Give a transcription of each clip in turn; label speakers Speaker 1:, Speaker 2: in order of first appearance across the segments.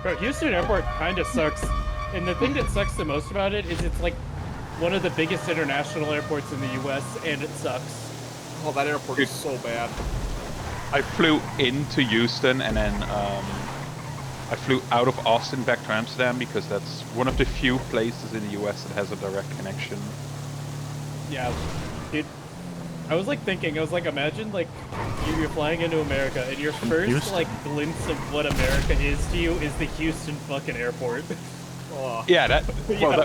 Speaker 1: Bro, Houston Airport kind of sucks. And the thing that sucks the most about it is it's like one of the biggest international airports in the US, and it sucks.
Speaker 2: Oh, that airport is so bad.
Speaker 3: I flew into Houston and then I flew out of Austin back to Amsterdam because that's one of the few places in the US that has a direct connection.
Speaker 1: Yeah, dude. I was like thinking, I was like, imagine like you're flying into America and your first like glimpse of what America is to you is the Houston fucking airport.
Speaker 2: Oh.
Speaker 3: Yeah, that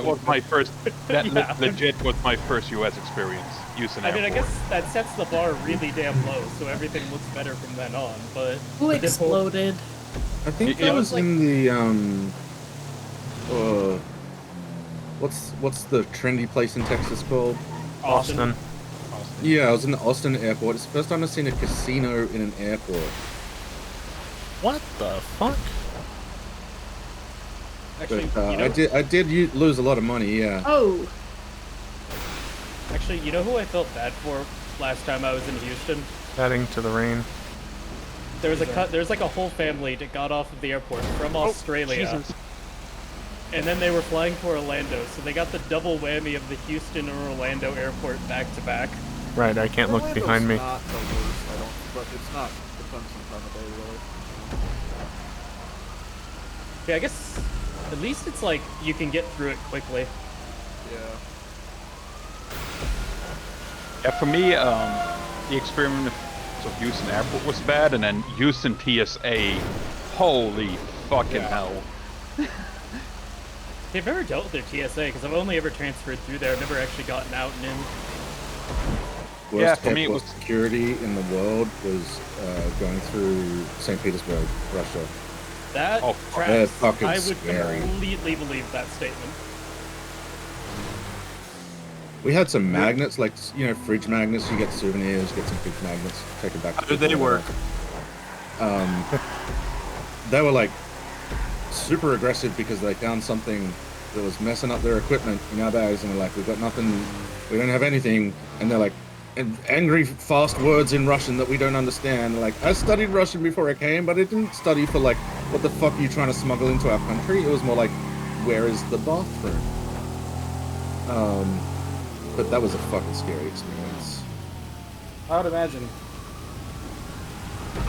Speaker 3: was my first. That
Speaker 1: Yeah.
Speaker 3: legit was my first US experience. Houston
Speaker 1: I mean, I
Speaker 3: Airport.
Speaker 1: guess that sets the bar really damn low, so everything looks better from then on. But
Speaker 4: Who exploded?
Speaker 5: I think
Speaker 1: Yeah,
Speaker 5: that
Speaker 1: it
Speaker 5: was
Speaker 1: was
Speaker 5: in the what's the trendy place in Texas called?
Speaker 1: Austin.
Speaker 5: Yeah, I was in the Austin airport. It's the first time I've seen a casino in an airport.
Speaker 6: What the fuck?
Speaker 1: Actually,
Speaker 5: But
Speaker 1: you know,
Speaker 5: I did lose a lot of money. Yeah.
Speaker 4: Oh,
Speaker 1: actually, you know who I felt bad for last time I was in Houston?
Speaker 6: Adding to the rain.
Speaker 1: There was there's like a whole family that got off of the airport from Australia.
Speaker 7: Jesus.
Speaker 1: And then they were flying for Orlando, so they got the double whammy of the Houston and Orlando airport back to back.
Speaker 6: Right, I can't look
Speaker 2: Orlando's
Speaker 6: behind me.
Speaker 2: Not the worst, I don't, but it's not. Depends on time of day, really.
Speaker 1: Yeah, I guess at least it's like you can get through it quickly.
Speaker 2: Yeah.
Speaker 3: Yeah, for me, the experience of Houston Airport was bad, and then Houston TSA, holy fucking hell.
Speaker 1: I've never dealt with their TSA because I've only ever transferred through there. I've never actually gotten out and in.
Speaker 5: Worst
Speaker 3: for me it
Speaker 5: airport
Speaker 3: was-
Speaker 5: security in the world was going through St. Petersburg, Russia.
Speaker 1: That
Speaker 3: Oh,
Speaker 1: tracks.
Speaker 5: that's fucking
Speaker 1: I would
Speaker 5: scary.
Speaker 1: completely believe that statement.
Speaker 5: We had some magnets, like, you know, fridge magnets. You get souvenirs, get some fridge magnets, take it back.
Speaker 7: How did they work?
Speaker 5: They were like super aggressive because they found something that was messing up their equipment in our bags, and we're like, we've got nothing, we don't have anything, and they're like, angry fast words in Russian that we don't understand. Like, I studied Russian before I came, but I didn't study for like, what the fuck are you trying to smuggle into our country? It was more like, where is the bathroom? But that was a fucking scary experience.
Speaker 8: I would imagine.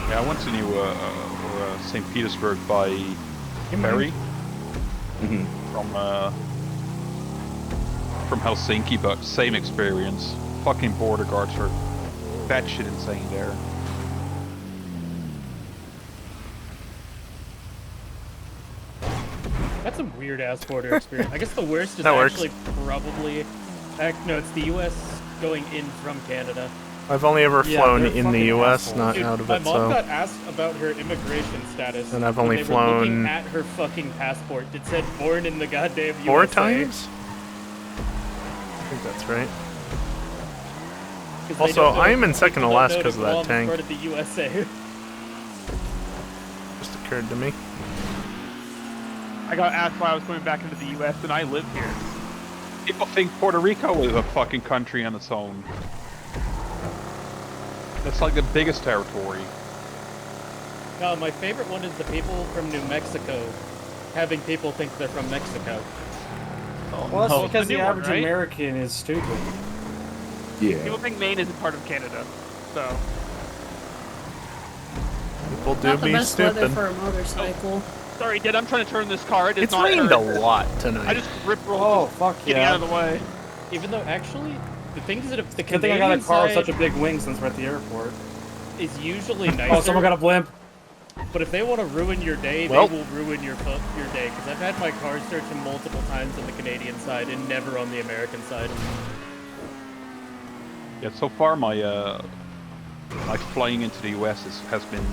Speaker 3: Yeah, I went to St. Petersburg by ferry from Helsinki, but same experience. Fucking border guards are batshit insane there.
Speaker 1: That's some weird ass border experience. I guess the worst is
Speaker 6: That works.
Speaker 1: actually probably. No, it's the U.S. going in from Canada.
Speaker 6: I've only ever
Speaker 8: Yeah,
Speaker 6: flown
Speaker 8: they're
Speaker 6: in the
Speaker 8: fucking
Speaker 6: US,
Speaker 8: assholes.
Speaker 6: not
Speaker 1: Dude,
Speaker 6: out of
Speaker 1: my
Speaker 6: it,
Speaker 1: mom
Speaker 6: so...
Speaker 1: got asked about her immigration status.
Speaker 6: And I've
Speaker 1: when
Speaker 6: only
Speaker 1: they were looking
Speaker 6: flown-
Speaker 1: at her fucking passport that said "born in the goddamn USA."
Speaker 6: 4 times? I think that's right.
Speaker 1: 'Cause they
Speaker 6: Also,
Speaker 1: don't know-
Speaker 6: I am in second to
Speaker 1: people don't
Speaker 6: last
Speaker 1: know
Speaker 6: 'cause of that
Speaker 1: Guam's
Speaker 6: tank.
Speaker 1: part of the USA.
Speaker 6: Just occurred to me.
Speaker 7: I got asked why I was coming back into the U.S. and I live here.
Speaker 3: People think Puerto Rico is a fucking country on its own. That's like the biggest territory.
Speaker 1: No, my favorite one is the people from New Mexico having people think they're from Mexico.
Speaker 8: Well, that's
Speaker 7: no.
Speaker 8: because
Speaker 7: The
Speaker 8: the
Speaker 7: new one,
Speaker 8: average
Speaker 7: right?
Speaker 8: American is stupid.
Speaker 5: Yeah.
Speaker 7: People think Maine isn't part of Canada, so
Speaker 6: People do
Speaker 4: not the
Speaker 6: be
Speaker 4: best weather
Speaker 6: stupid.
Speaker 4: for a motorcycle.
Speaker 7: sorry, Dad. I'm trying to turn this car. It is
Speaker 6: It's
Speaker 7: not
Speaker 6: rained
Speaker 7: turn.
Speaker 6: a lot
Speaker 7: I
Speaker 6: tonight.
Speaker 7: just rip
Speaker 8: Oh,
Speaker 7: rolled
Speaker 8: fuck
Speaker 7: getting
Speaker 8: yeah.
Speaker 7: out of the way.
Speaker 1: Even though actually, the things that the
Speaker 8: Good thing I
Speaker 1: Canadian
Speaker 8: got a car with
Speaker 1: side
Speaker 8: such a big wing since we're at the airport.
Speaker 1: is usually nicer.
Speaker 8: Oh, someone got a blimp.
Speaker 1: But if they want to ruin your day,
Speaker 6: Well-
Speaker 1: they will ruin your day. Because I've had my car searched multiple times on the Canadian side and never on the American side.
Speaker 3: Yeah, so far my flying into the US has been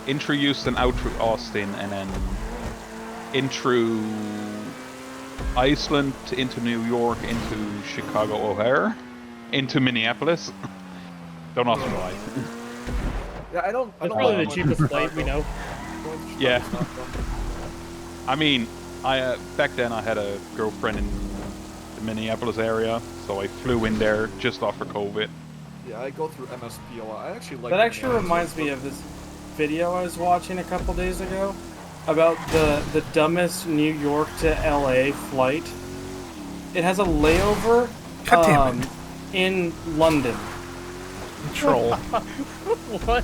Speaker 3: in through Houston, out through Austin, and then in through Iceland, into New York, into Chicago O'Hare, into Minneapolis. Don't ask me why.
Speaker 2: Yeah, I don't
Speaker 1: That's probably the
Speaker 2: like
Speaker 1: cheapest flight we know.
Speaker 3: Yeah. I mean, back then I had a girlfriend in the Minneapolis area, so I flew in there just after COVID.
Speaker 2: Yeah, I go through MSP a lot. I actually like
Speaker 8: That actually
Speaker 2: Minneapolis,
Speaker 8: reminds
Speaker 2: but-
Speaker 8: me of this video I was watching a couple days ago. about the dumbest New York to LA flight. It has a layover
Speaker 6: God damn it.
Speaker 8: in London.
Speaker 6: Troll.
Speaker 1: What?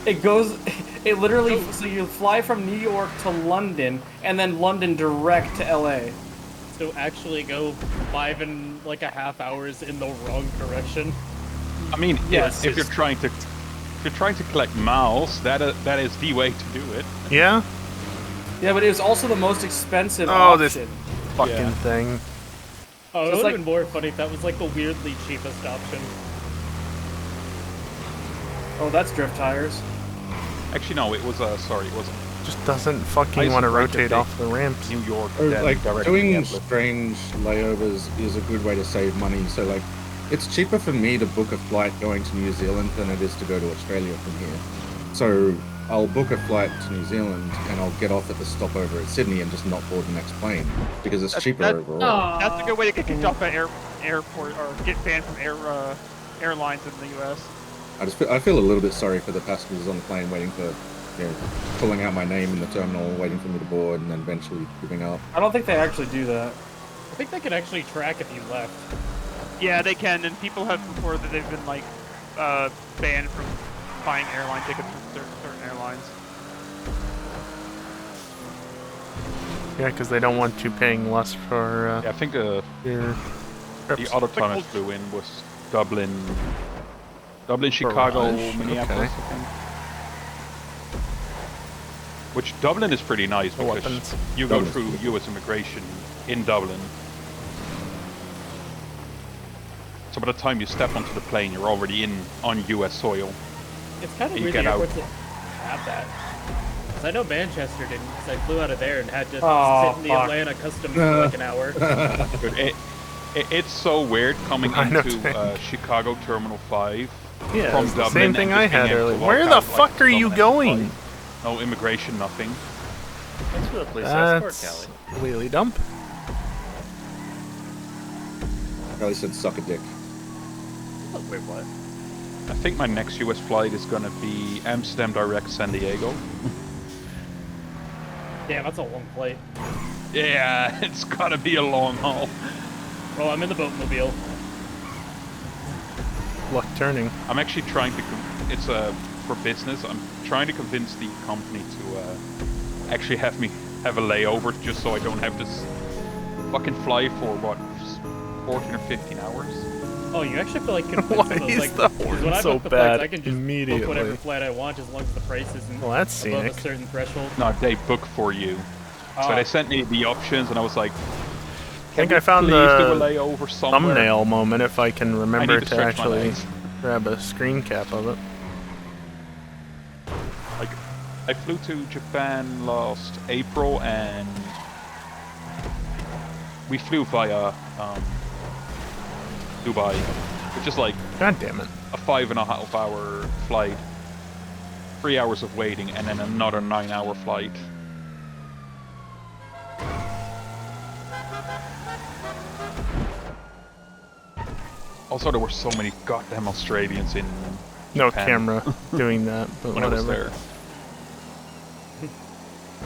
Speaker 8: It goes. It literally. So you fly from New York to London, and then London direct to LA.
Speaker 1: So actually go 5.5 hours in the wrong direction.
Speaker 3: I mean,
Speaker 8: Yes,
Speaker 3: if you're trying to collect miles, that is the way to do it.
Speaker 6: Yeah?
Speaker 8: Yeah, but it was also the most expensive
Speaker 6: Oh, this
Speaker 8: option.
Speaker 6: fucking
Speaker 3: Yeah.
Speaker 6: thing.
Speaker 1: Oh, it
Speaker 8: it's
Speaker 1: would
Speaker 8: like-
Speaker 1: have been more funny if that was like the weirdly cheapest option.
Speaker 8: Oh, that's drift tires.
Speaker 3: Actually, no, it was sorry, it wasn't
Speaker 6: Just doesn't
Speaker 3: I
Speaker 6: fucking
Speaker 3: used
Speaker 6: want to
Speaker 3: to break the
Speaker 6: rotate
Speaker 3: big-
Speaker 6: off the ramps.
Speaker 3: New York.
Speaker 5: Or,
Speaker 3: then
Speaker 5: like,
Speaker 3: directly
Speaker 5: doing
Speaker 3: Minneapolis.
Speaker 5: strange layovers is a good way to save money. So, like, it's cheaper for me to book a flight going to New Zealand than it is to go to Australia from here. So, I'll book a flight to New Zealand and I'll get off at the stopover at Sydney and just not board the next plane because it's cheaper
Speaker 7: that-
Speaker 5: overall.
Speaker 7: That's a good way to get kicked off at airport or get banned from airlines in the U.S.
Speaker 5: I feel a little bit sorry for the passengers on the plane waiting for, pulling out my name in the terminal, waiting for me to board, and then eventually giving up.
Speaker 8: I don't think they actually do that.
Speaker 1: I think they could actually track if you left.
Speaker 7: Yeah, they can, and people have reported that they've been like banned from buying airline tickets from certain airlines.
Speaker 6: Yeah, because they don't want you paying less for
Speaker 3: Yeah, I think the
Speaker 6: your trips.
Speaker 3: other time I flew in was Dublin, Chicago,
Speaker 6: Rush,
Speaker 3: Minneapolis,
Speaker 6: okay.
Speaker 3: I think. Which Dublin is pretty nice
Speaker 6: The
Speaker 3: because
Speaker 6: weapons.
Speaker 3: you go
Speaker 5: Dublin's
Speaker 3: through
Speaker 5: cool.
Speaker 3: U.S. immigration in Dublin. So by the time you step onto the plane, you're already on U.S. soil.
Speaker 1: It's kind of
Speaker 3: You
Speaker 1: weird
Speaker 3: get
Speaker 1: the
Speaker 3: out.
Speaker 1: airports that have that. 'Cause I know Manchester didn't, because I flew out of there and had to
Speaker 8: Oh,
Speaker 1: sit in the
Speaker 8: fuck.
Speaker 1: Atlanta customs for like an hour.
Speaker 3: But it's so weird coming
Speaker 6: I know,
Speaker 3: into
Speaker 6: Tank.
Speaker 3: Chicago Terminal 5
Speaker 6: Yeah,
Speaker 3: from
Speaker 6: it's the
Speaker 3: Dublin
Speaker 6: same thing
Speaker 3: and
Speaker 6: I
Speaker 3: just being
Speaker 6: had
Speaker 3: able to
Speaker 6: earlier.
Speaker 3: walk
Speaker 6: Where
Speaker 3: out
Speaker 6: the
Speaker 3: like
Speaker 6: fuck are you
Speaker 3: Dublin
Speaker 6: going?
Speaker 3: flight. No immigration, nothing.
Speaker 9: Thanks for the police escort,
Speaker 6: That's
Speaker 9: Callie.
Speaker 6: wheelie dump.
Speaker 5: Kelly said suck a dick.
Speaker 9: Oh, wait, what?
Speaker 3: I think my next US flight is gonna be Amsterdam direct San Diego.
Speaker 1: Damn, that's a long flight.
Speaker 3: Yeah, it's gotta be a long haul.
Speaker 1: Well, I'm in the boatmobile.
Speaker 6: Luck turning.
Speaker 3: I'm actually trying to. It's for business. I'm trying to convince the company to actually have me have a layover, just so I don't have this fucking fly for what 14 or 15 hours.
Speaker 1: Oh, you actually feel like convinced
Speaker 6: Why
Speaker 1: those,
Speaker 6: is
Speaker 1: like,
Speaker 6: the
Speaker 1: 'cause
Speaker 6: horn
Speaker 1: when I
Speaker 6: so
Speaker 1: book the flights,
Speaker 6: bad
Speaker 1: I can just
Speaker 6: immediately?
Speaker 1: book whatever flight I want as long as the price isn't
Speaker 6: Well, that's
Speaker 1: above
Speaker 6: scenic.
Speaker 1: a certain threshold.
Speaker 3: No, they book for you. So
Speaker 1: Ah.
Speaker 3: they sent me the options, and I was like,
Speaker 6: I think
Speaker 3: "Can
Speaker 6: I found
Speaker 3: we please do a
Speaker 6: the
Speaker 3: layover somewhere?"
Speaker 6: thumbnail moment if I can remember
Speaker 3: to
Speaker 6: to
Speaker 3: stretch my
Speaker 6: actually
Speaker 3: legs.
Speaker 6: grab a screen cap of it.
Speaker 3: Like, I flew to Japan last April, and we flew via Dubai, which is like
Speaker 6: God damn it.
Speaker 3: a 5.5 hour flight, 3 hours of waiting, and then another 9-hour flight. Also, there were so many goddamn Australians in
Speaker 6: No
Speaker 3: Japan
Speaker 6: camera doing that, but
Speaker 3: when I was
Speaker 6: whatever.
Speaker 3: there.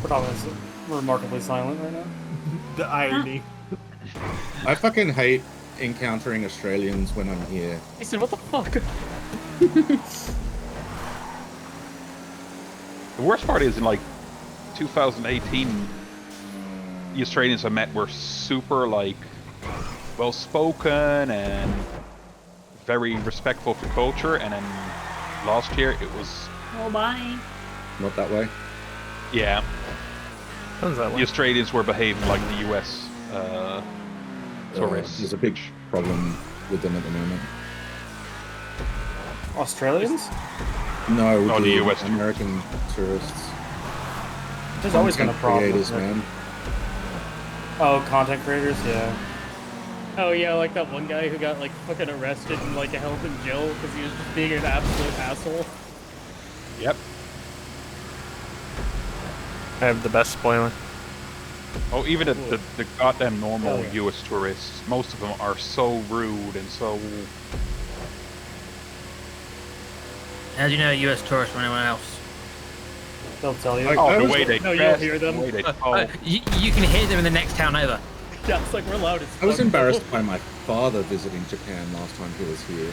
Speaker 8: Providence is remarkably silent right now.
Speaker 2: The irony.
Speaker 5: I fucking hate encountering Australians when I'm here.
Speaker 1: Jason, what the fuck?
Speaker 3: The worst part is in like 2018, the Australians I met were super like well spoken and very respectful for culture, and then last year it was
Speaker 4: Oh, bye.
Speaker 5: Not that way.
Speaker 3: yeah,
Speaker 6: Sounds that
Speaker 3: the
Speaker 6: way.
Speaker 3: Australians were behaving like the US tourists.
Speaker 5: There's a big problem with them at the moment.
Speaker 8: Australians?
Speaker 5: No, with
Speaker 3: Oh, the US
Speaker 5: American tourists.
Speaker 8: There's always been a
Speaker 5: Content
Speaker 8: problem.
Speaker 5: creators,
Speaker 8: with it.
Speaker 5: man.
Speaker 8: Oh, content creators? Yeah.
Speaker 1: Oh yeah, like that one guy who got like fucking arrested and like held in jail because he was just being an absolute asshole.
Speaker 3: Yep.
Speaker 6: I have the best spoiler.
Speaker 3: Oh, even the goddamn normal
Speaker 1: Oh, yeah.
Speaker 3: US tourists, most of them are so rude and so.
Speaker 9: How do you know a US tourist from anyone else?
Speaker 8: They'll tell you.
Speaker 5: I
Speaker 3: The
Speaker 5: was-
Speaker 3: way they
Speaker 1: No, you'll
Speaker 3: dress,
Speaker 1: hear them.
Speaker 3: the way they talk.
Speaker 10: You can hear them in the next town over.
Speaker 1: Yeah, it's like we're loud as
Speaker 5: I was
Speaker 1: fuck.
Speaker 5: embarrassed by my father visiting Japan last time he was here,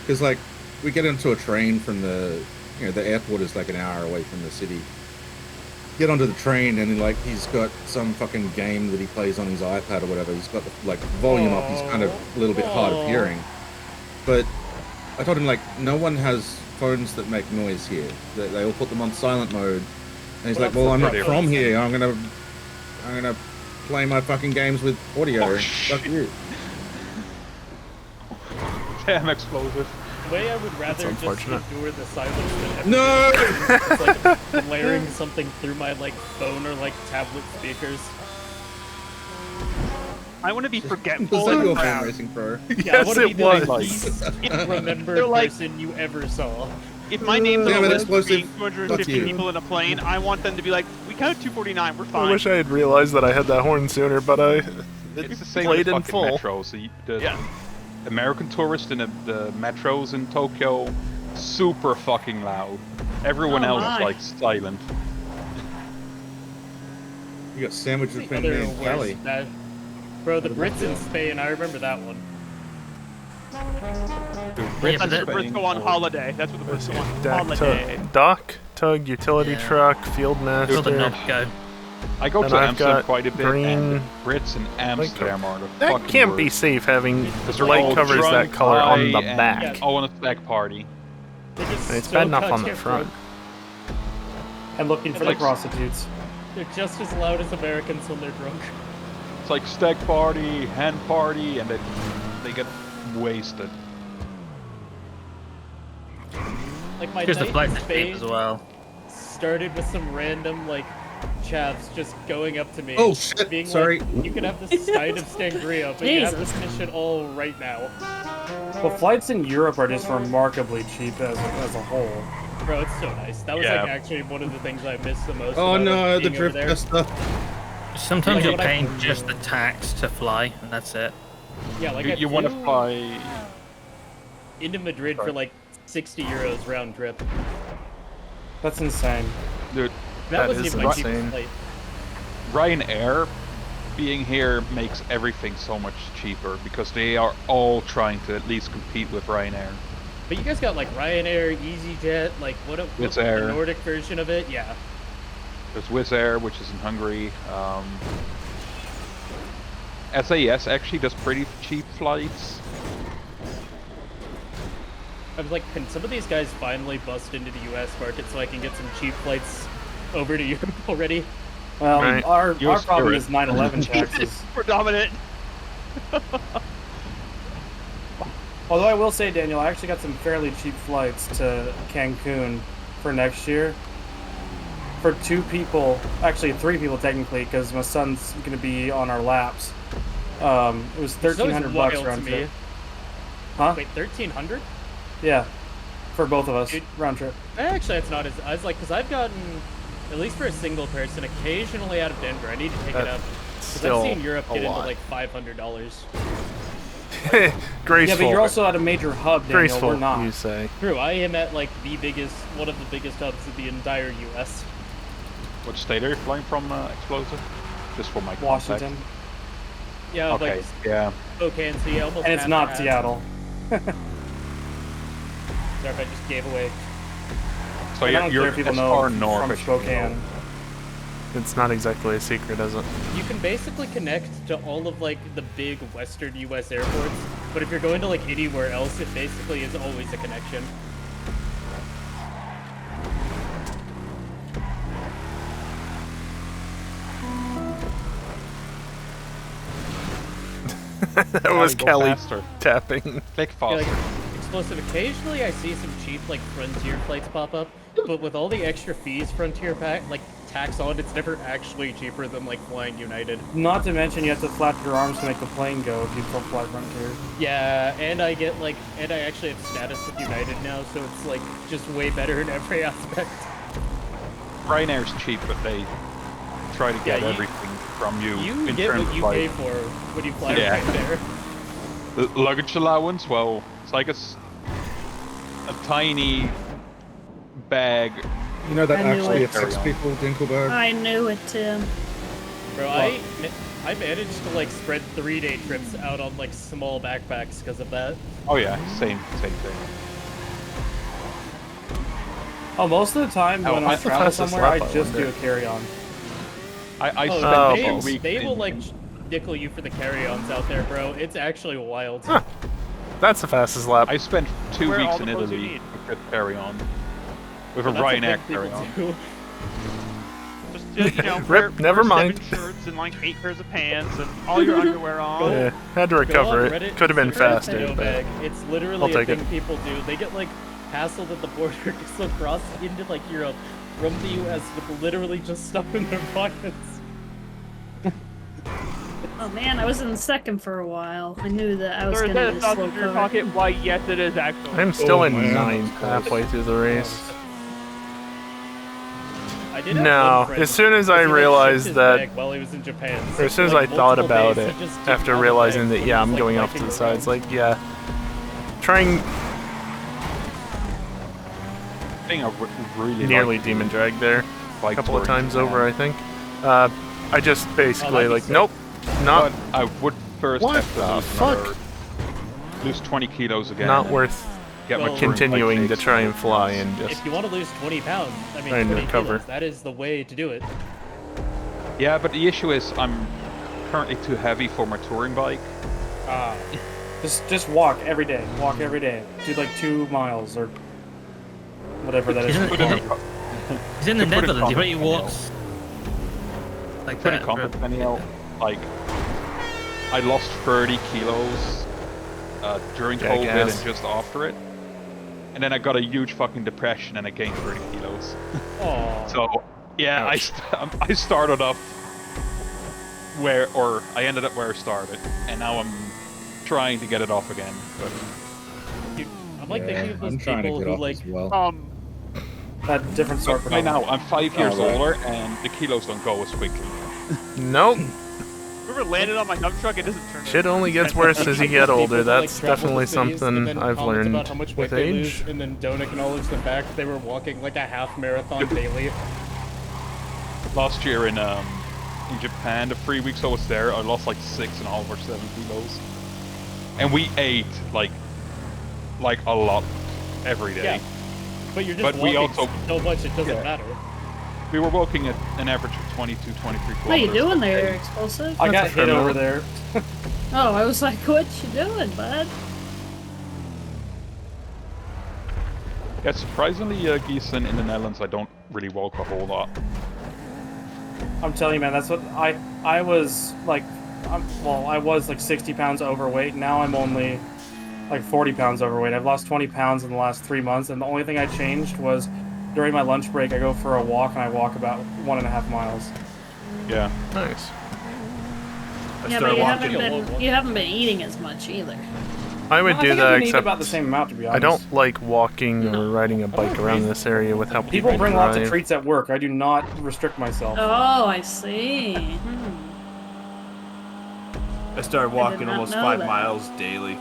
Speaker 5: because like we get into a train from the airport is like an hour away from the city. Get onto the train and like he's got some fucking game that he plays on his iPad or whatever. He's got the like volume up. He's kind of a little bit hard of hearing. But I told him like no one has phones that make noise here. They all put them on silent mode. And he's like, well, I'm not from here. I'm gonna play my fucking games with audio. Fuck you.
Speaker 3: Damn explosive.
Speaker 1: The way I would rather just
Speaker 6: unfortunate.
Speaker 1: endure the silence than
Speaker 5: No!
Speaker 1: it's like blaring something through my like phone or like tablet speakers.
Speaker 7: I want to be
Speaker 5: Was
Speaker 7: forgetful
Speaker 5: that
Speaker 7: and
Speaker 5: your fan
Speaker 7: proud.
Speaker 5: racing pro?
Speaker 1: Yeah, I
Speaker 6: Yes,
Speaker 1: want to be
Speaker 6: it
Speaker 1: the
Speaker 6: was.
Speaker 1: least remembered
Speaker 7: They're like-
Speaker 1: person you ever saw.
Speaker 7: If my name's on
Speaker 5: Damn
Speaker 7: a
Speaker 5: it,
Speaker 7: list for being
Speaker 5: explosive.
Speaker 7: 250
Speaker 5: Fuck you.
Speaker 7: people in a plane, I want them to be like, we counted 249, we're
Speaker 6: I
Speaker 7: fine.
Speaker 6: wish I had realized that I had that horn sooner, but
Speaker 3: It's the same
Speaker 6: played
Speaker 3: with
Speaker 6: in
Speaker 3: fucking
Speaker 6: full.
Speaker 3: metro. So the
Speaker 7: Yeah.
Speaker 3: American tourists in the metros in Tokyo, super fucking loud. Everyone
Speaker 7: Oh
Speaker 3: else
Speaker 7: my.
Speaker 3: is like silent.
Speaker 5: You got sandwiched
Speaker 1: The
Speaker 5: between me
Speaker 1: other
Speaker 5: and Kelly.
Speaker 1: worst that, bro, the Brits in Spain, I remember that one.
Speaker 10: Yeah,
Speaker 7: That's
Speaker 10: but
Speaker 7: the
Speaker 10: the,
Speaker 7: Brits go on holiday. That's what the Brits go on holiday.
Speaker 6: dock, tug, utility
Speaker 10: Yeah.
Speaker 6: truck, field
Speaker 10: till the
Speaker 6: master.
Speaker 10: knob go.
Speaker 3: I go
Speaker 6: And
Speaker 3: to
Speaker 6: I've
Speaker 3: Amsterdam
Speaker 6: got
Speaker 3: quite a bit,
Speaker 6: green-
Speaker 3: and the Brits in Amsterdam are the
Speaker 6: That
Speaker 3: fucking
Speaker 6: can't be
Speaker 3: worst.
Speaker 6: safe having
Speaker 3: Because they're
Speaker 6: light
Speaker 3: all
Speaker 6: covers that
Speaker 3: drunk,
Speaker 6: color on the
Speaker 3: high, and
Speaker 6: back.
Speaker 3: all in a flag party.
Speaker 1: They're just
Speaker 6: And it's
Speaker 1: so
Speaker 6: bad enough on the
Speaker 1: goddamn
Speaker 6: front.
Speaker 1: drunk.
Speaker 8: And looking for
Speaker 1: Like-
Speaker 8: the prostitutes.
Speaker 1: They're just as loud as Americans when they're drunk.
Speaker 3: It's like stag party, hand party, and then they get wasted.
Speaker 1: Like my
Speaker 10: Because the
Speaker 1: night
Speaker 10: flights
Speaker 1: in
Speaker 10: are cheap
Speaker 1: Spain
Speaker 10: as well.
Speaker 1: started with some random like chavs just going up to me.
Speaker 5: Oh, shit,
Speaker 1: being
Speaker 5: sorry.
Speaker 1: Like, you can have this side of sangria, but you have to
Speaker 4: Jesus.
Speaker 1: finish it all right now.
Speaker 8: Well, flights in Europe are just remarkably cheap as a whole.
Speaker 1: Bro, it's so nice. That was
Speaker 3: Yeah.
Speaker 1: like actually one of the things I missed the most.
Speaker 5: Oh
Speaker 1: about
Speaker 5: no, the
Speaker 1: being over
Speaker 5: drift
Speaker 1: there.
Speaker 5: tester.
Speaker 10: Sometimes
Speaker 1: Like,
Speaker 10: you're
Speaker 1: when I-
Speaker 10: paying just the tax to fly, and that's it.
Speaker 1: Yeah, like
Speaker 3: You,
Speaker 1: I
Speaker 3: you want to
Speaker 1: flew
Speaker 3: fly?
Speaker 1: into Madrid for like 60 euros round trip.
Speaker 8: That's insane.
Speaker 3: Dude,
Speaker 1: That,
Speaker 6: That
Speaker 1: wasn't
Speaker 6: is
Speaker 1: even my
Speaker 6: insane.
Speaker 1: cheapest flight.
Speaker 3: Ryanair being here makes everything so much cheaper because they are all trying to at least compete with Ryanair.
Speaker 1: But you guys got like Ryanair, EasyJet, like what's the
Speaker 3: Air.
Speaker 1: Nordic version of it? Yeah.
Speaker 3: There's Wizz Air, which is in Hungary. SAS actually does pretty cheap flights.
Speaker 1: I was like, can some of these guys finally bust into the US market so I can get some cheap flights over to Europe already?
Speaker 8: Well,
Speaker 6: Right.
Speaker 8: our
Speaker 3: Your
Speaker 8: problem
Speaker 3: spirit.
Speaker 8: is 9/11 taxes.
Speaker 7: Predominant.
Speaker 8: Although I will say, Daniel, I actually got some fairly cheap flights to Cancun for next year. For 2 people, actually 3 people technically, because my son's going to be on our laps. It was
Speaker 1: Which is always
Speaker 8: $1,300
Speaker 1: wild
Speaker 8: round
Speaker 1: to
Speaker 8: trip.
Speaker 1: me.
Speaker 8: Huh?
Speaker 1: Wait, 1,300?
Speaker 8: Yeah, for both of us
Speaker 1: Dude.
Speaker 8: round trip.
Speaker 1: Actually, it's not as I was like, because I've gotten at least for a single person occasionally out of Denver. I need to pick it up because
Speaker 6: Still
Speaker 1: I've seen Europe
Speaker 6: a
Speaker 1: get into
Speaker 6: lot.
Speaker 1: like $500.
Speaker 6: Graceful.
Speaker 8: Yeah, but you're also at a major hub, Daniel.
Speaker 6: graceful,
Speaker 8: We're not.
Speaker 6: you say.
Speaker 1: True, I am at like one of the biggest hubs of the entire U.S.
Speaker 3: What state are you flying from, Explosive? Just for my context.
Speaker 8: Washington,
Speaker 1: Yeah,
Speaker 3: Okay,
Speaker 1: like
Speaker 3: yeah.
Speaker 1: Spokane, so yeah, almost.
Speaker 8: and it's
Speaker 1: half
Speaker 8: not
Speaker 1: half.
Speaker 8: Seattle.
Speaker 1: Sorry if I just gave away.
Speaker 3: So
Speaker 8: I don't
Speaker 3: you're
Speaker 8: care if people
Speaker 3: as
Speaker 8: know
Speaker 3: far north
Speaker 8: from
Speaker 3: as you can
Speaker 8: Spokane.
Speaker 6: It's not exactly a secret, is it?
Speaker 1: You can basically connect to all of like the big western U.S. airports, but if you're going to like anywhere else, it basically is always a connection.
Speaker 6: That was
Speaker 3: go
Speaker 6: Kelly
Speaker 3: faster.
Speaker 6: tapping.
Speaker 3: Click
Speaker 1: Yeah,
Speaker 3: faster.
Speaker 1: like, explosive. Occasionally, I see some cheap like Frontier flights pop up, but with all the extra fees Frontier tax on, it's never actually cheaper than like flying United.
Speaker 8: Not to mention you have to flap your arms to make the plane go if you don't fly Frontier.
Speaker 1: Yeah, and I actually have status with United now, so it's like just way better in every aspect.
Speaker 3: Ryanair's cheap, but they try to get
Speaker 1: Yeah, you-
Speaker 3: everything from you,
Speaker 1: You
Speaker 3: in
Speaker 1: get
Speaker 3: terms
Speaker 1: what
Speaker 3: of
Speaker 1: you
Speaker 3: like
Speaker 1: pay for when you fly
Speaker 3: Yeah.
Speaker 1: right there.
Speaker 3: luggage allowance. Well, it's like a tiny bag
Speaker 5: You know that
Speaker 4: I knew
Speaker 5: actually
Speaker 4: it.
Speaker 5: affects people, Dinkelberg?
Speaker 4: I knew it, Tim.
Speaker 1: Bro, I managed to like spread 3-day trips out on like small backpacks because of that.
Speaker 3: Oh yeah, same thing.
Speaker 8: Oh, most of the time
Speaker 3: Oh,
Speaker 8: when I
Speaker 3: that's the
Speaker 8: travel
Speaker 6: fastest
Speaker 8: somewhere, I
Speaker 6: lap, I
Speaker 8: just do
Speaker 6: wonder.
Speaker 8: a carry-on.
Speaker 3: I
Speaker 1: Oh,
Speaker 3: spent
Speaker 1: they,
Speaker 3: 2 weeks.
Speaker 1: they will
Speaker 3: in-
Speaker 1: like nickel you for the carry-ons out there, bro. It's actually wild.
Speaker 6: Huh. That's the fastest lap.
Speaker 3: I spent 2
Speaker 7: Wear
Speaker 3: weeks
Speaker 7: all
Speaker 3: in
Speaker 7: the clothes you
Speaker 3: Italy
Speaker 7: need.
Speaker 3: with carry on. With a
Speaker 1: That's what
Speaker 3: Ryanair
Speaker 1: people
Speaker 3: carry on.
Speaker 1: do.
Speaker 7: Just, you know,
Speaker 6: Rip, never mind.
Speaker 7: 7 shirts and like 8 pairs of pants and all your underwear on.
Speaker 6: Yeah, had to
Speaker 1: Go
Speaker 6: recover
Speaker 1: on
Speaker 6: it.
Speaker 1: Reddit
Speaker 6: Could have been
Speaker 1: and search
Speaker 6: faster,
Speaker 1: Snow
Speaker 6: but
Speaker 1: Bag. It's
Speaker 6: I'll
Speaker 1: literally a
Speaker 6: take
Speaker 1: thing
Speaker 6: it.
Speaker 1: people do. They get like hassled at the border because they'll cross into like Europe from the US with literally just stuff in their pockets.
Speaker 4: Oh man, I was in second for a while. I knew that I was
Speaker 7: Sir, is
Speaker 4: gonna
Speaker 7: that
Speaker 4: be
Speaker 7: a
Speaker 4: a
Speaker 7: sausage
Speaker 4: slow
Speaker 7: in your
Speaker 4: car.
Speaker 7: pocket? Why, yes, it is actually.
Speaker 6: I'm still
Speaker 5: Oh,
Speaker 6: in
Speaker 5: man,
Speaker 6: ninth
Speaker 5: that's close.
Speaker 6: halfway through the race.
Speaker 1: I did have
Speaker 6: No,
Speaker 1: one friend,
Speaker 6: as soon as I
Speaker 1: 'cause he, like,
Speaker 6: realized
Speaker 1: shipped his
Speaker 6: that-
Speaker 1: bag while he was in Japan,
Speaker 6: Or
Speaker 1: so
Speaker 6: as soon as
Speaker 1: for,
Speaker 6: I
Speaker 1: like,
Speaker 6: thought
Speaker 1: multiple
Speaker 6: about
Speaker 1: days,
Speaker 6: it,
Speaker 1: he just didn't
Speaker 6: after
Speaker 1: have a
Speaker 6: realizing
Speaker 1: bag
Speaker 6: that,
Speaker 1: when
Speaker 6: yeah,
Speaker 1: he
Speaker 6: I'm
Speaker 1: was,
Speaker 6: going
Speaker 1: like,
Speaker 6: off to the
Speaker 1: biking
Speaker 6: sides,
Speaker 1: around.
Speaker 6: like, yeah. Trying
Speaker 3: Thing I really
Speaker 6: nearly
Speaker 3: like
Speaker 6: demon drag there a
Speaker 3: bike
Speaker 6: couple of
Speaker 3: touring
Speaker 6: times
Speaker 3: Japan.
Speaker 6: over, I think. I just basically,
Speaker 1: that'd be
Speaker 6: like,
Speaker 1: sick.
Speaker 6: nope, not,
Speaker 3: But I would first
Speaker 6: What
Speaker 3: have to
Speaker 6: the
Speaker 3: lose
Speaker 6: fuck?
Speaker 3: another- lose 20 kilos again.
Speaker 6: not
Speaker 3: and
Speaker 6: worth
Speaker 3: get my
Speaker 1: Well,
Speaker 3: touring bike
Speaker 6: continuing to
Speaker 3: fixed.
Speaker 6: try and fly and just...
Speaker 1: If you want to lose 20 pounds, I mean,
Speaker 6: Trying to
Speaker 1: 20
Speaker 6: recover.
Speaker 1: kilos, that is the way to do it.
Speaker 3: Yeah, but the issue is I'm currently too heavy for my touring bike.
Speaker 8: Just walk every day. Walk every day. Do like 2 miles or whatever that is.
Speaker 10: Isn't it- He's in the
Speaker 3: To put it
Speaker 10: Netherlands. He probably
Speaker 3: context,
Speaker 10: walks like
Speaker 3: Put in
Speaker 10: that.
Speaker 3: context, Danielle, like I lost 30 kilos during COVID
Speaker 6: Jackass.
Speaker 3: and just after it, and then I got a huge fucking depression and I gained 30 kilos.
Speaker 1: Aww.
Speaker 3: So yeah,
Speaker 6: Ouch.
Speaker 3: I started off I ended up where I started, and now I'm trying to get it off again. But
Speaker 1: Dude, I'm like
Speaker 5: Yeah,
Speaker 1: thinking of those
Speaker 5: I'm trying to
Speaker 1: people
Speaker 5: get
Speaker 1: who
Speaker 5: off
Speaker 1: like
Speaker 5: as well.
Speaker 8: That different sort
Speaker 3: by now I'm 5 years
Speaker 5: right.
Speaker 3: older, and the kilos don't go as quickly.
Speaker 6: Nope.
Speaker 7: Whoever landed on my dump truck, it doesn't turn.
Speaker 6: Shit only gets worse as you get
Speaker 1: people
Speaker 6: older.
Speaker 1: that, like,
Speaker 6: That's
Speaker 1: travel
Speaker 6: definitely
Speaker 1: the cities and
Speaker 6: something
Speaker 1: then
Speaker 6: I've
Speaker 1: comment
Speaker 6: learned
Speaker 1: about how much weight
Speaker 6: with
Speaker 1: they
Speaker 6: age.
Speaker 1: lose, and then don't acknowledge the fact they were walking like a half marathon daily.
Speaker 3: Last year in Japan, the 3 weeks I was there, I lost like 6.5 or 7 kilos, and we ate like a lot every day.
Speaker 1: Yeah. But you're just
Speaker 3: But we
Speaker 1: walking
Speaker 3: also-
Speaker 1: so much it doesn't
Speaker 3: Yeah.
Speaker 1: matter.
Speaker 3: We were walking at an average of 22, 23 kilometers.
Speaker 4: What are you doing
Speaker 3: a
Speaker 4: there,
Speaker 3: day.
Speaker 4: Explosive?
Speaker 8: I got
Speaker 6: That's a
Speaker 8: hit
Speaker 6: fair
Speaker 8: over
Speaker 6: amount.
Speaker 8: there.
Speaker 4: Oh, I was like, what you doing, bud?
Speaker 3: Yeah, surprisingly, Gießen in the Netherlands, I don't really walk a whole lot.
Speaker 8: I'm telling you, man, that's what I was like. I was like 60 pounds overweight. Now I'm only like 40 pounds overweight. I've lost 20 pounds in the last 3 months, and the only thing I changed was during my lunch break, I go for a walk, and I walk about 1.5 miles.
Speaker 3: Yeah.
Speaker 6: Nice.
Speaker 4: Yeah, but you haven't been eating as much either.
Speaker 6: I would
Speaker 8: No,
Speaker 6: do
Speaker 8: think
Speaker 6: that,
Speaker 8: I eat
Speaker 6: except
Speaker 8: about the same amount, to be honest.
Speaker 6: I don't like walking or riding a bike around this area with how
Speaker 8: People
Speaker 6: people
Speaker 8: bring lots of
Speaker 6: drive.
Speaker 8: treats at work. I do not restrict myself.
Speaker 4: Oh, I see.
Speaker 11: I started walking
Speaker 4: not
Speaker 11: almost
Speaker 4: know
Speaker 11: 5
Speaker 4: that.
Speaker 11: miles daily.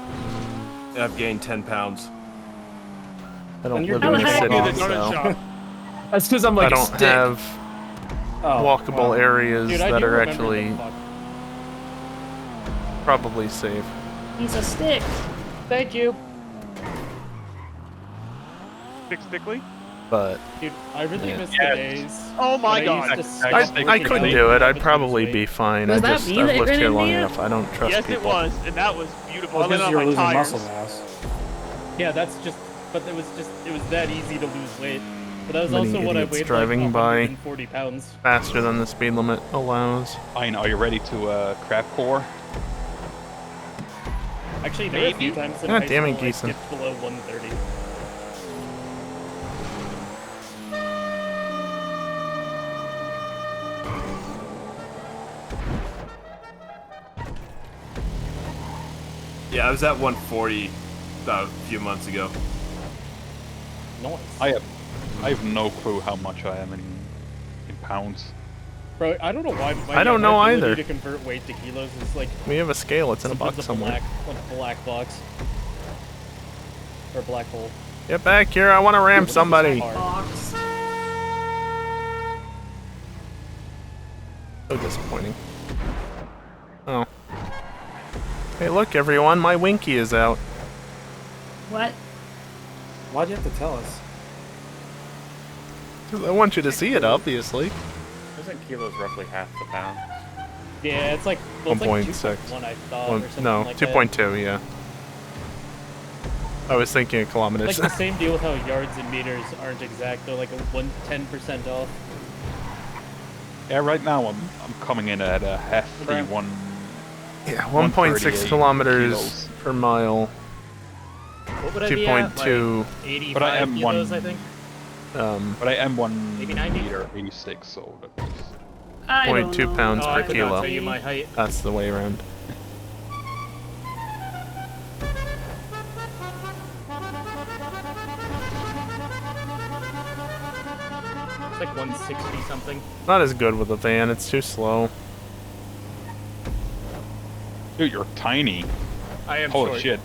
Speaker 11: And I've gained 10 pounds.
Speaker 6: I don't
Speaker 8: And you're
Speaker 6: live in
Speaker 8: doing
Speaker 6: a
Speaker 8: it
Speaker 6: city,
Speaker 8: at the
Speaker 7: donut
Speaker 6: so
Speaker 7: shop.
Speaker 11: That's because I'm like
Speaker 6: I
Speaker 11: a
Speaker 6: don't
Speaker 11: stick.
Speaker 6: have
Speaker 8: Oh,
Speaker 6: walkable
Speaker 8: well,
Speaker 6: areas
Speaker 1: Dude, I
Speaker 6: that
Speaker 1: do
Speaker 6: are
Speaker 1: remember
Speaker 6: actually
Speaker 1: the fuck.
Speaker 6: probably safe.
Speaker 4: He's a stick.
Speaker 1: Thank you.
Speaker 7: Stickly?
Speaker 6: But
Speaker 1: Dude, I really
Speaker 6: Yeah.
Speaker 1: miss
Speaker 3: Yes.
Speaker 1: the days.
Speaker 7: Oh my
Speaker 1: when I
Speaker 7: god.
Speaker 1: used to
Speaker 3: I
Speaker 1: stop
Speaker 6: I
Speaker 1: working
Speaker 6: couldn't
Speaker 1: out
Speaker 6: do it.
Speaker 1: and
Speaker 6: I'd
Speaker 1: lose
Speaker 6: probably
Speaker 1: weight.
Speaker 6: be fine.
Speaker 4: Was
Speaker 6: I
Speaker 4: that
Speaker 6: just
Speaker 4: me
Speaker 6: I've
Speaker 4: that
Speaker 6: lived
Speaker 4: ran
Speaker 6: here
Speaker 4: into
Speaker 6: long
Speaker 4: you?
Speaker 6: enough. I don't trust
Speaker 7: Yes,
Speaker 6: people.
Speaker 7: it was, and that was beautiful.
Speaker 8: Well,
Speaker 7: I landed
Speaker 8: because
Speaker 7: on
Speaker 8: you're
Speaker 7: my
Speaker 8: losing
Speaker 7: tires.
Speaker 8: muscle mass.
Speaker 1: Yeah, that's just. But it was that easy to lose weight. But that was
Speaker 6: Many
Speaker 1: also when I
Speaker 6: idiots
Speaker 1: weighed
Speaker 6: driving
Speaker 1: like
Speaker 6: by.
Speaker 1: 140 pounds.
Speaker 6: Faster than the speed limit allows.
Speaker 3: Fine, are you ready to crab core?
Speaker 1: Actually, there were a few
Speaker 3: Maybe.
Speaker 1: times in
Speaker 6: God
Speaker 1: high
Speaker 6: damn it,
Speaker 1: school I
Speaker 6: Gießen.
Speaker 1: dipped below 130.
Speaker 11: Yeah, I was at 140 about a few months ago.
Speaker 1: Nice.
Speaker 3: I have no clue how much I am in pounds.
Speaker 1: Bro, I don't know why. But
Speaker 6: I don't know
Speaker 1: my ability
Speaker 6: either.
Speaker 1: To convert weight to kilos is like
Speaker 6: We have a scale. It's in a
Speaker 1: sometimes
Speaker 6: box somewhere.
Speaker 1: black box or black hole.
Speaker 6: Get back here! I want to ram
Speaker 1: What is this
Speaker 6: somebody.
Speaker 1: hard?
Speaker 4: Box.
Speaker 6: So disappointing. Oh. Hey, look, everyone, my Winky is out.
Speaker 4: What?
Speaker 8: Why'd you have to tell us?
Speaker 6: 'Cause I want you to see it, obviously.
Speaker 9: Isn't kilos roughly half the pound?
Speaker 1: Yeah, it's like well, it's
Speaker 6: 1.6.
Speaker 1: Like I thought, or something
Speaker 6: no,
Speaker 1: like
Speaker 6: 2.2, yeah. I was thinking of kilometers.
Speaker 1: Like the same deal with how yards and meters aren't exact. They're like a 10% off.
Speaker 3: Yeah, right now I'm coming in at a hefty
Speaker 1: Right.
Speaker 6: Yeah, 1.6 kilometers
Speaker 3: kilos.
Speaker 6: per mile.
Speaker 1: What would I be at?
Speaker 6: 2.2.
Speaker 1: Like 85
Speaker 3: But I am
Speaker 1: kilos,
Speaker 3: one-
Speaker 1: I think.
Speaker 3: But I am 1
Speaker 1: Maybe 90?
Speaker 3: meter 86, so that's...
Speaker 4: I don't
Speaker 6: 0.2
Speaker 4: know.
Speaker 6: pounds
Speaker 1: Oh, I
Speaker 6: per
Speaker 1: could not
Speaker 6: kilo.
Speaker 1: tell you my height.
Speaker 6: That's the way around.
Speaker 1: It's like 160 something.
Speaker 6: Not as good with the van, it's too slow.
Speaker 3: Dude, you're tiny.
Speaker 1: I am
Speaker 3: Holy
Speaker 1: short.
Speaker 3: shit.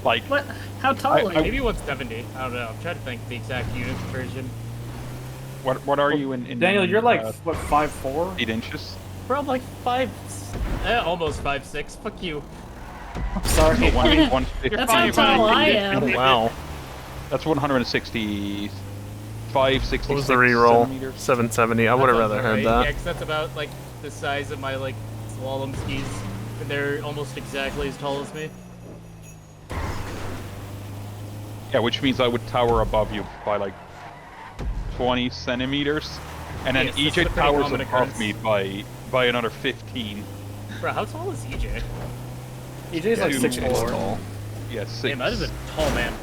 Speaker 3: Like,
Speaker 4: What? How tall are you?
Speaker 1: Maybe 170. I don't know. I'm trying to think the exact unit conversion.
Speaker 3: what are you in
Speaker 8: Daniel, you're like what 5'4"?
Speaker 3: 8 inches?
Speaker 1: Bro, I'm like almost 5'6". Fuck you.
Speaker 8: Sorry.
Speaker 3: So 150.
Speaker 4: That's how tall I am.
Speaker 6: Oh, wow.
Speaker 3: That's 165, 66
Speaker 6: What was the reroll?
Speaker 3: centimeters.
Speaker 6: 770. I would have
Speaker 1: That
Speaker 6: rather
Speaker 1: sounds
Speaker 6: heard
Speaker 1: right.
Speaker 6: that.
Speaker 1: Yeah, 'cause that's about like the size of my like slalom skis. And they're almost exactly as tall as me.
Speaker 3: Yeah, which means I would tower above you by like 20 centimeters. And then
Speaker 1: Yes, this is a
Speaker 3: EJ
Speaker 1: pretty
Speaker 3: towers
Speaker 1: common
Speaker 3: above
Speaker 1: occurrence.
Speaker 3: me by another 15.
Speaker 1: Bro, how tall is EJ?
Speaker 8: EJ's like
Speaker 3: Dude,
Speaker 8: 6'4".
Speaker 6: tall.
Speaker 3: Yeah, 6.
Speaker 1: Damn, that is a tall man.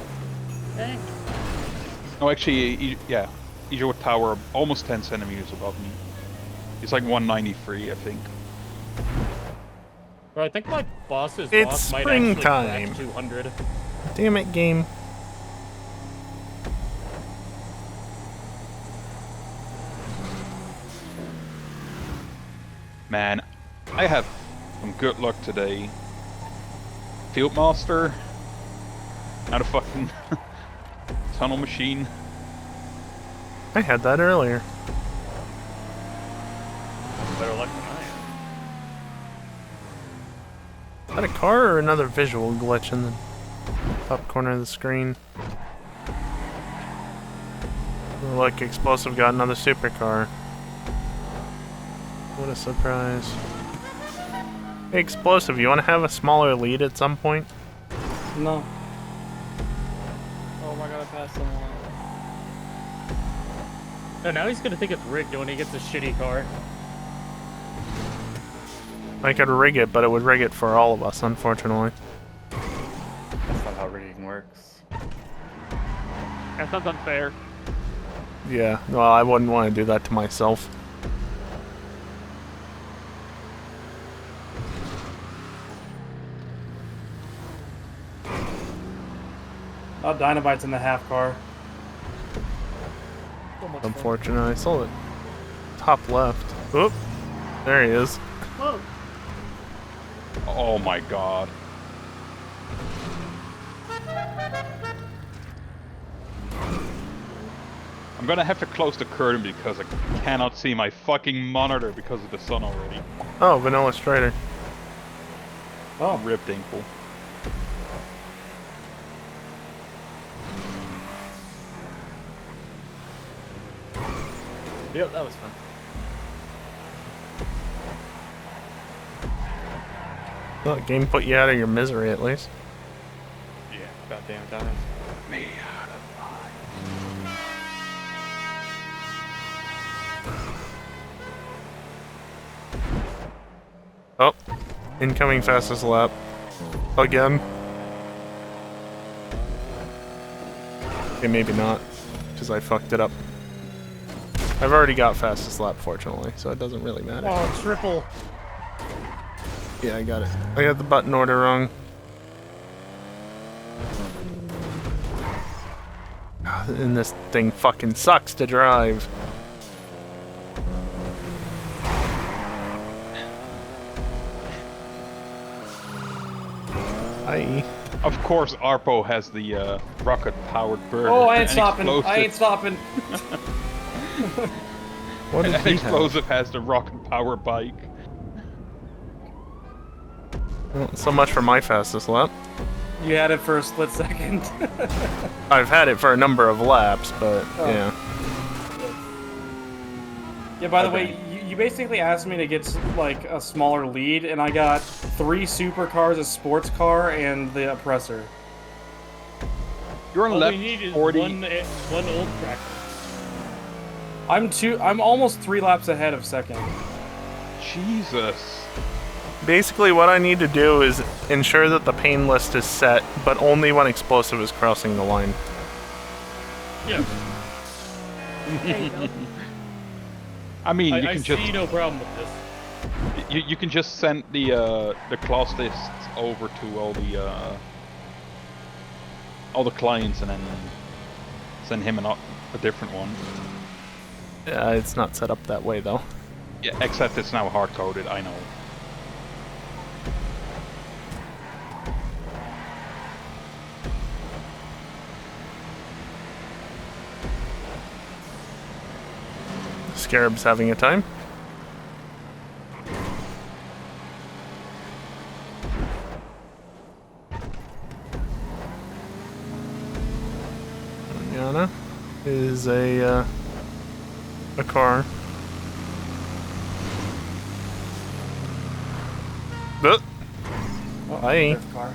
Speaker 4: Okay.
Speaker 3: No, actually, yeah. EJ would tower almost 10 centimeters above me. He's like 193, I think.
Speaker 1: Bro, I think my boss's
Speaker 6: It's
Speaker 1: boss might actually
Speaker 6: springtime.
Speaker 1: crack 200.
Speaker 6: Damn it, game.
Speaker 3: Man, I have some good luck today. Fieldmaster, not a fucking tunnel machine.
Speaker 6: I had that earlier.
Speaker 9: Better luck than I am.
Speaker 6: Is that a car or another visual glitch in the top corner of the screen? Look, Explosive got another supercar. What a surprise. Hey, Explosive, you want to have a smaller lead at some point?
Speaker 8: No.
Speaker 1: Oh my god, I passed someone. No, now he's gonna think it's rigged when he gets a shitty car.
Speaker 6: I could rig it, but it would rig it for all of us, unfortunately.
Speaker 9: That's not how rigging works.
Speaker 7: That sounds unfair.
Speaker 6: Yeah, well, I wouldn't want to do that to myself.
Speaker 8: Oh, Dynamite's in the half car.
Speaker 6: Unfortunate. I saw it. Top left. Oop. There he is.
Speaker 4: Whoa.
Speaker 3: Oh my god. I'm gonna have to close the curtain because I cannot see my fucking monitor because of the sun already.
Speaker 6: Oh, Vanilla Strider.
Speaker 8: Oh.
Speaker 3: Ripped ankle.
Speaker 9: Yep, that was fun.
Speaker 6: Well, the game put you out of your misery at least.
Speaker 9: Yeah, goddamn time.
Speaker 3: Me out of
Speaker 6: Oh, incoming fastest lap. Again. Okay, maybe not, because I fucked it up. I've already got fastest lap, fortunately, so it doesn't really matter.
Speaker 1: Oh, triple.
Speaker 6: Yeah, I got it. I got the button order wrong. And this thing fucking sucks to drive. Hi.
Speaker 3: Of course, Arpo has the rocket-powered bird.
Speaker 8: Oh, I ain't
Speaker 3: and
Speaker 8: stopping. I
Speaker 3: explosive.
Speaker 8: ain't stopping.
Speaker 6: What did
Speaker 3: An
Speaker 6: he have?
Speaker 3: explosive has the rocket power bike.
Speaker 6: Well, so much for my fastest lap.
Speaker 8: You had it for a split second.
Speaker 6: I've had it for a number of laps, but yeah.
Speaker 8: Yeah, by the way, you basically asked me to get like a smaller lead, and I got 3 supercars, a sports car, and the oppressor.
Speaker 3: You're on
Speaker 1: All
Speaker 3: lap
Speaker 1: we need is
Speaker 3: 40.
Speaker 1: one old tracker.
Speaker 8: I'm almost 3 laps ahead of second.
Speaker 3: Jesus.
Speaker 6: Basically, what I need to do is ensure that the pain list is set, but only when explosive is crossing the line.
Speaker 1: Yeah.
Speaker 4: There you go.
Speaker 3: I mean, you
Speaker 1: I
Speaker 3: can just
Speaker 1: see no problem with this.
Speaker 3: you can just send the class lists over to all the clients and then send him a different one.
Speaker 6: Yeah, it's not set up that way though.
Speaker 3: Yeah, except it's now hard coded. I know.
Speaker 6: Scarab's having a time. Yana is a car. Hi.
Speaker 8: Car.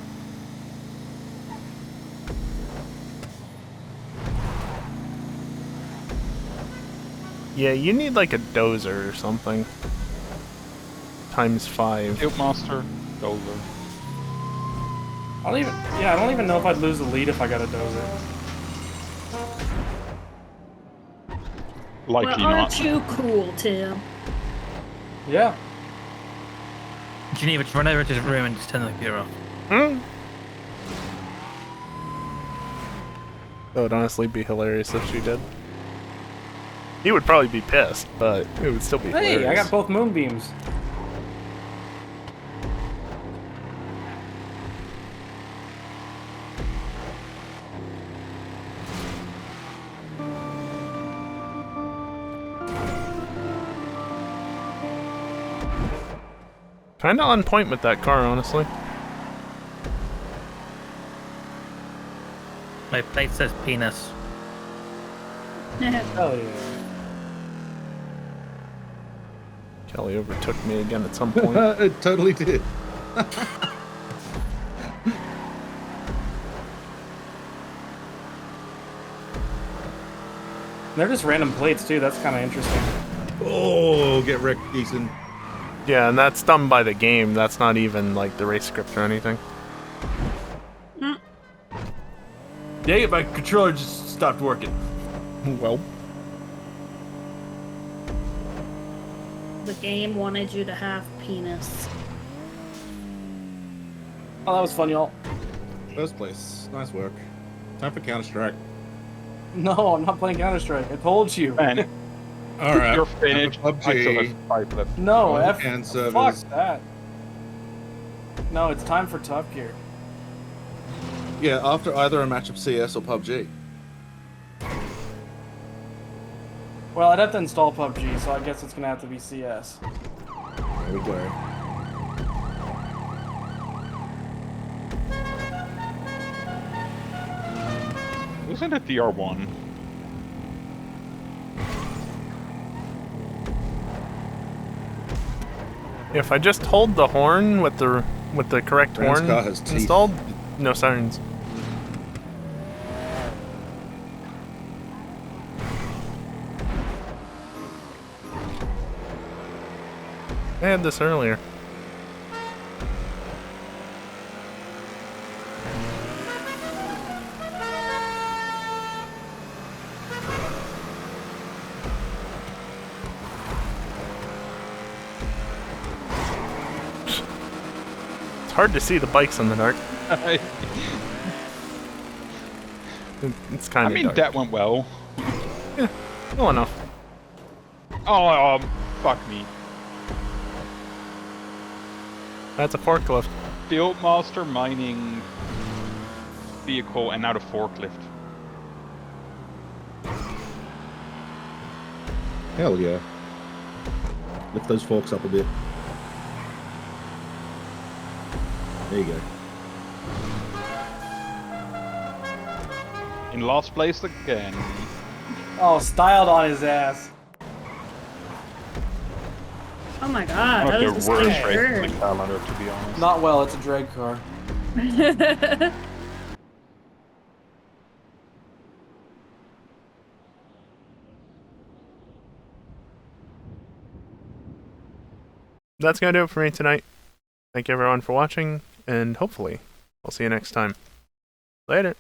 Speaker 6: Yeah, you need like a dozer or something. ×5.
Speaker 3: Field Master, Dozer.
Speaker 8: I don't even know if I'd lose the lead if I got a dozer.
Speaker 3: Likely
Speaker 4: Well,
Speaker 3: not.
Speaker 4: aren't you cool, Tim?
Speaker 8: Yeah.
Speaker 10: Geneva, just run over to the room and just turn the gear off.
Speaker 6: That would honestly be hilarious if she did. He would probably be pissed, but it would still be hilarious.
Speaker 8: Hey, I got both moonbeams.
Speaker 6: Kinda on point with that car, honestly.
Speaker 10: My plate says penis.
Speaker 8: Hell yeah.
Speaker 6: Kelly overtook me again at some point.
Speaker 5: It totally did.
Speaker 8: They're just random plates too. That's kind of interesting.
Speaker 5: Oh, get wrecked, Ethan.
Speaker 6: Yeah, and that's done by the game. That's not even like the race script or anything.
Speaker 11: Dang it, my controller just stopped working.
Speaker 6: Well.
Speaker 4: The game wanted you to have penis.
Speaker 8: Oh, that was fun, y'all.
Speaker 5: First place. Nice work. Time for Counter-Strike.
Speaker 8: No, I'm not playing Counter-Strike. I told you.
Speaker 3: Man,
Speaker 5: All right.
Speaker 3: you're finished. I still
Speaker 5: PUBG.
Speaker 3: have 5 left.
Speaker 8: No,
Speaker 5: On
Speaker 8: F.
Speaker 5: and
Speaker 8: Fuck
Speaker 5: servers.
Speaker 8: that. No, it's time for Tough Gear.
Speaker 5: Yeah, after either a match of CS or PUBG.
Speaker 8: Well, I'd have to install PUBG, so I guess it's gonna have to be CS.
Speaker 5: There we go.
Speaker 3: Isn't it the R1?
Speaker 6: If I just hold the horn with the correct
Speaker 5: Brand's
Speaker 6: horn
Speaker 5: car has teeth.
Speaker 6: installed, no sirens. I had this earlier. It's hard to see the bikes in the dark. It's kind
Speaker 3: I
Speaker 6: of
Speaker 3: mean,
Speaker 6: dark.
Speaker 3: that went well.
Speaker 6: Well enough.
Speaker 3: Oh, fuck me.
Speaker 6: That's a forklift.
Speaker 3: Field Master, mining vehicle, and now the forklift.
Speaker 5: Hell yeah. Lift those forks up a bit. There you go.
Speaker 3: In last place again.
Speaker 8: Oh, styled on his ass.
Speaker 4: Oh my god, that
Speaker 3: The
Speaker 4: was a
Speaker 3: worst
Speaker 4: straight
Speaker 3: race in
Speaker 4: turn.
Speaker 3: the calendar, to be honest.
Speaker 8: Not well, it's a drag car.
Speaker 6: That's gonna do it for me tonight. Thank you everyone for watching, and hopefully I'll see you next time. Later.